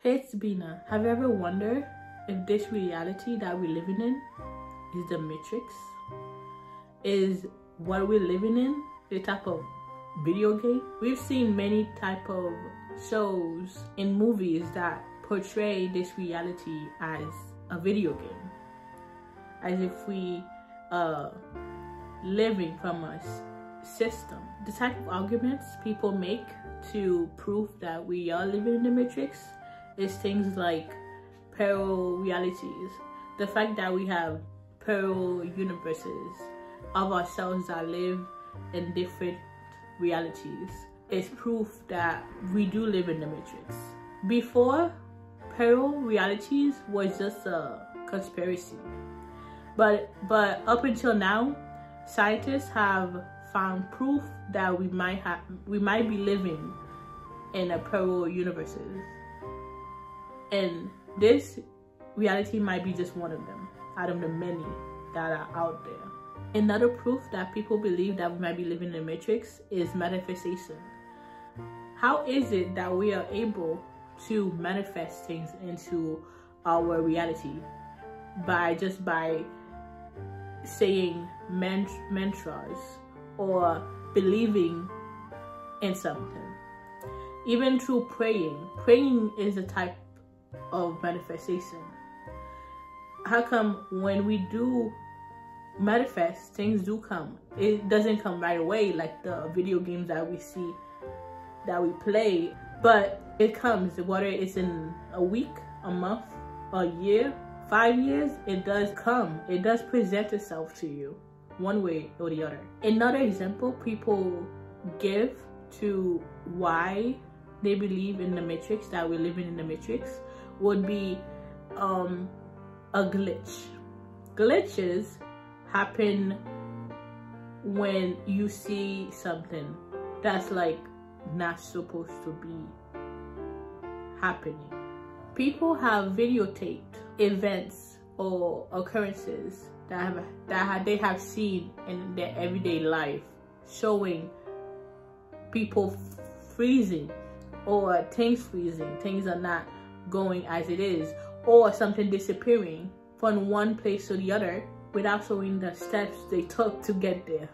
Hey Sabina, have you ever wondered if this reality that we're living in is the matrix? Is what we're living in the type of video game? We've seen many type of shows in movies that portray this reality as a video game, as if we living from a system. The type of arguments people make to prove that we are living in the matrix is things like parallel realities. The fact that we have parallel universes of ourselves that live in different realities is proof that we do live in the matrix. Before, parallel realities was just a conspiracy, but up until now, scientists have found proof that we might be living in a parallel universes, and this reality might be just one of them out of the many that are out there. Another proof that people believe that we might be living in the matrix is manifestation. How is it that we are able to manifest things into our reality by saying mantras or believing in something? Even through praying. Praying is a type of manifestation. How come when we do manifest, things do come? It doesn't come right away like the video games that we see, that we play, but it comes, whether it's in a week, a month, a year, 5 years, it does come. It does present itself to you one way or the other. Another example people give to why they believe in the matrix, that we're living in the matrix, would be a glitch. Glitches happen when you see something that's like not supposed to be happening. People have videotaped events or occurrences that they have seen in their everyday life, showing people freezing or things freezing, things are not going as it is, or something disappearing from one place to the other without showing the steps they took to get there.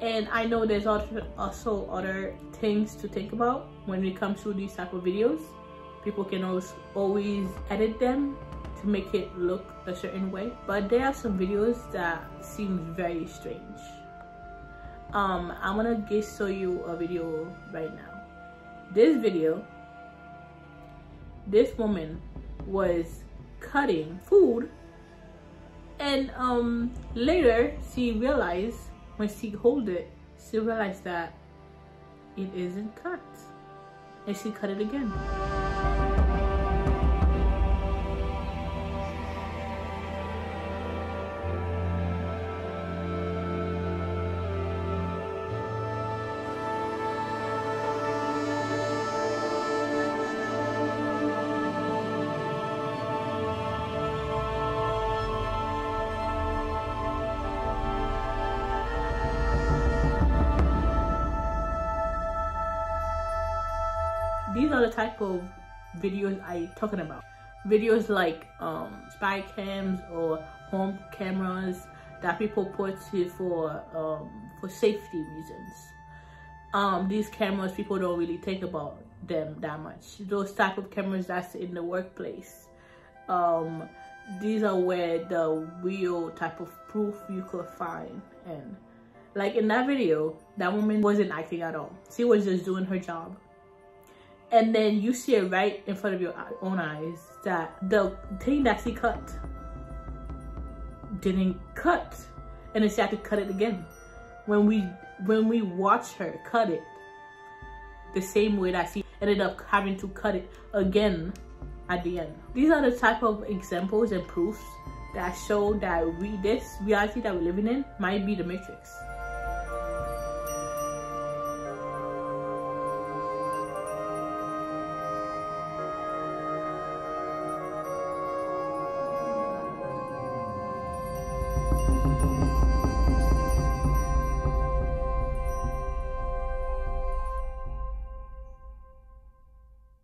And I know there's also other things to think about when it comes to these type of videos. People can always edit them to make it look a certain way, but there are some videos that seem very strange. I'm gonna just show you a video right now. This video, this woman was cutting food, and later she realized, when she hold it, she realized that it isn't cut, and she cut it again. These are the type of videos I'm talking about. Videos like spy cams or home cameras that people put for safety reasons. These cameras, people don't really think about them that much. Those type of cameras that's in the workplace. These are where the real type of proof you could find. And like in that video, that woman wasn't acting at all. She was just doing her job. And then you see it right in front of your own eyes that the thing that she cut didn't cut, and then she had to cut it again. When we watch her cut it the same way that she ended up having to cut it again at the end. These are the type of examples and proofs that show that this reality that we're living in might be the matrix.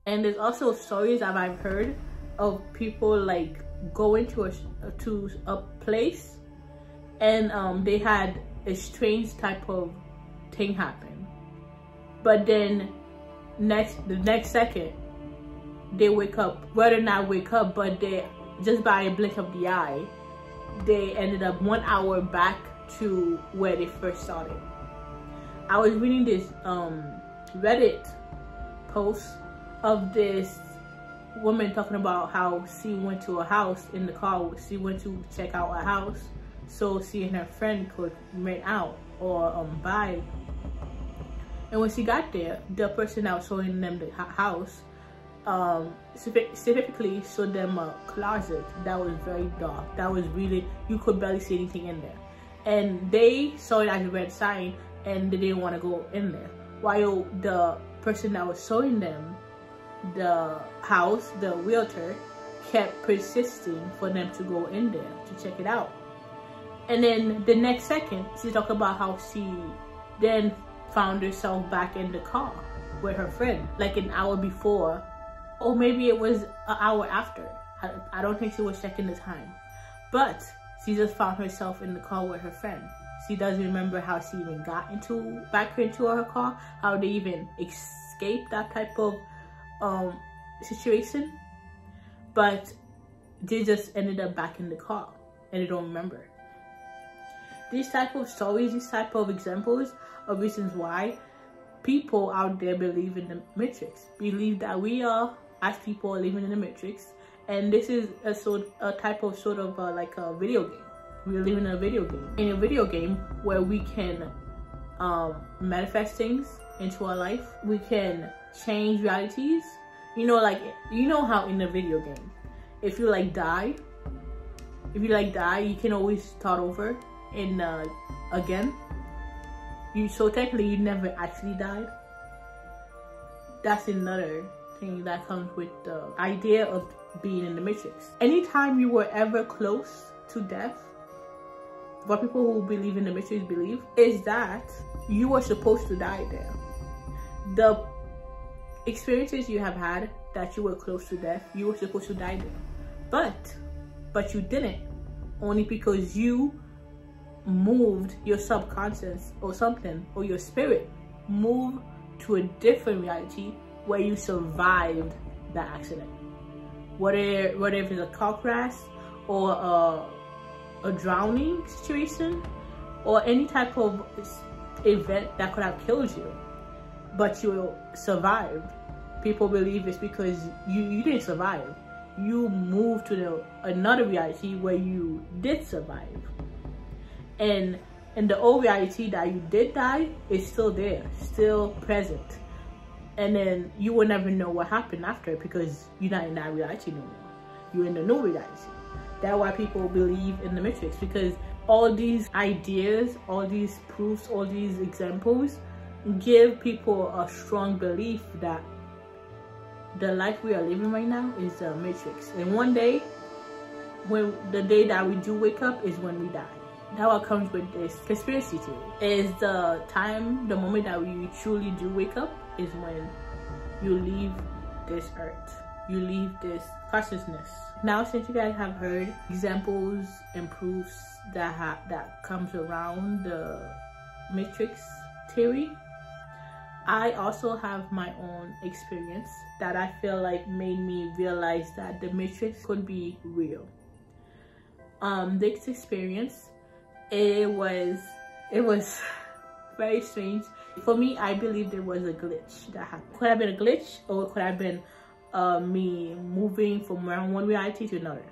And there's also stories that I've heard of people like going to a place, and they had a strange type of thing happen, but then the next second they wake up, whether not wake up, but they just by a blink of the eye, they ended up 1 hour back to where they first started. I was reading this Reddit post of this woman talking about how she went to a house in the car. She went to check out a house so she and her friend could rent out or buy. And when she got there, the person that was showing them the house specifically showed them a closet that was very dark. That was really, you could barely see anything in there. And they saw it as a red sign and they didn't want to go in there. While the person that was showing them the house, the realtor, kept persisting for them to go in there to check it out. And then the next second, she talked about how she then found herself back in the car with her friend, like an hour before, or maybe it was an hour after. I don't think she was checking the time, but she just found herself in the car with her friend. She doesn't remember how she even got back into her car, how they even escaped that type of situation, but they just ended up back in the car and they don't remember. These type of stories, these type of examples of reasons why people out there believe in the Matrix, believe that we are as people living in the Matrix, and this is a type of like a video game. We're living in a video game where we can manifest things into our life. We can change realities. You know, like, you know how in a video game, if you die, you can always start over and again. So technically you never actually died. That's another thing that comes with the idea of being in the Matrix. Anytime you were ever close to death, what people who believe in the Matrix believe is that you were supposed to die there. The experiences you have had that you were close to death, you were supposed to die there, but you didn't, only because you moved your subconscious or something, or your spirit moved to a different reality where you survived that accident, whether if it's a car crash or a drowning situation or any type of event that could have killed you, but you survived. People believe it's because you didn't survive. You moved to another reality where you did survive. And the old reality that you did die is still there, still present. And then you will never know what happened after, because you're not in that reality no more. You're in the new reality. That's why people believe in the Matrix, because all these ideas, all these proofs, all these examples give people a strong belief that the life we are living right now is the Matrix. And one day, when the day that we do wake up is when we die. That's what comes with this conspiracy theory. Is the moment that we truly do wake up is when you leave this earth. You leave this consciousness. Now, since you guys have heard examples and proofs that comes around the Matrix theory, I also have my own experience that I feel like made me realize that the Matrix could be real. This experience, it was very strange. For me, I believe there was a glitch that happened. Could have been a glitch, or it could have been me moving from one reality to another.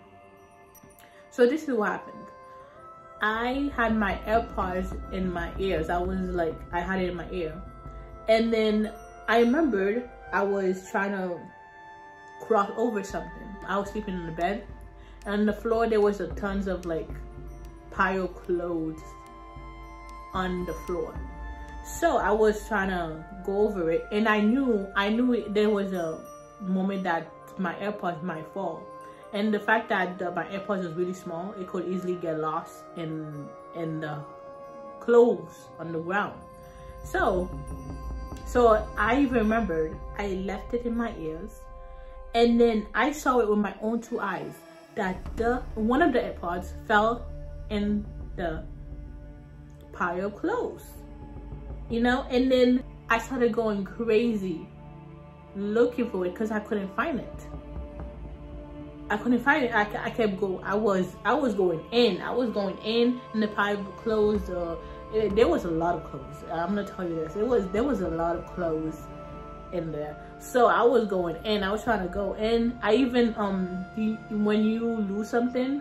So this is what happened. I had my AirPods in my ears. I had it in my ear. And then I remembered I was trying to cross over something. I was sleeping in the bed, and on the floor there was tons of pile of clothes on the floor. So I was trying to go over it, and I knew there was a moment that my AirPods might fall. And the fact that my AirPods was really small, it could easily get lost in the clothes on the ground. So I remembered I left it in my ears, and then I saw it with my own 2 eyes that one of the AirPods fell in the pile of clothes, you know. And then I started going crazy looking for it because I couldn't find it. I kept going. I was going in the pile of clothes. There was a lot of clothes. I'm gonna tell you this. There was a lot of clothes in there. So I was going in. I was trying to go in. I even when you lose something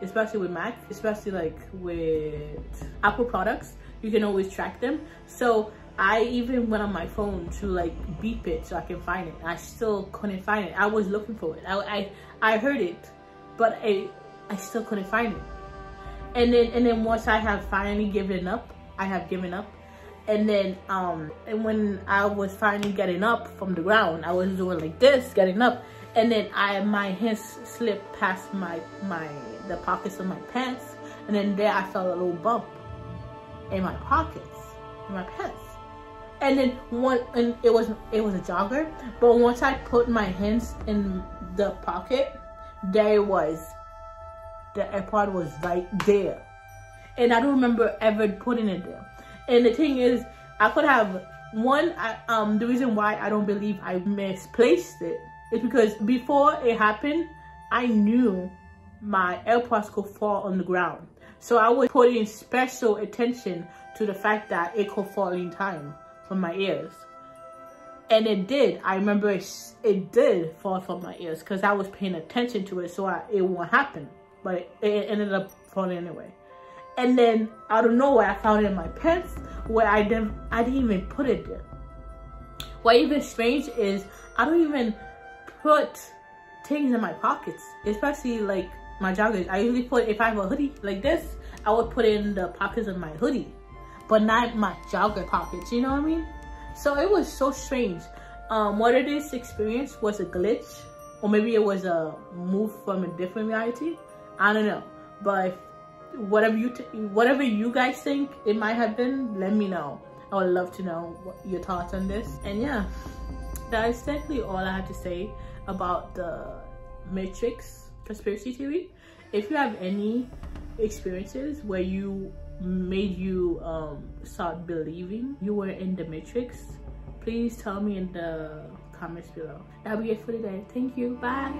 especially with Mac, especially like with Apple products, you can always track them. So I even went on my phone to like beep it so I can find it. I still couldn't find it. I was looking for it. I heard it, but I still couldn't find it. And then once I have finally given up, and then and when I was finally getting up from the ground, I was doing like this, getting up, and then my hands slipped past the pockets of my pants, and then there I felt a little bump in my pockets, in my pants. And then it was a jogger, but once I put my hands in the pocket, there it was. The AirPod was right there, and I don't remember ever putting it there. And the thing is, I could have the reason why I don't believe I misplaced it is because before it happened, I knew my AirPods could fall on the ground, so I was putting special attention to the fact that it could fall in time from my ears. And it did. I remember it did fall from my ears because I was paying attention to it, so it won't happen. But it ended up falling anyway. And then out of nowhere, I found it in my pants where I didn't even put it there. What even strange is I don't even put things in my pockets, especially like my joggers. I usually put, if I have a hoodie like this, I would put it in the pockets of my hoodie, but not my jogger pockets, you know what I mean? So it was so strange. Whether this experience was a glitch or maybe it was a move from a different reality, I don't know. But whatever you guys think it might have been, let me know. I would love to know your thoughts on this. And yeah, that is technically all I have to say about the Matrix conspiracy theory. If you have any experiences where made you start believing you were in the Matrix, please tell me in the comments below. That'll be it for today. Thank you. Bye.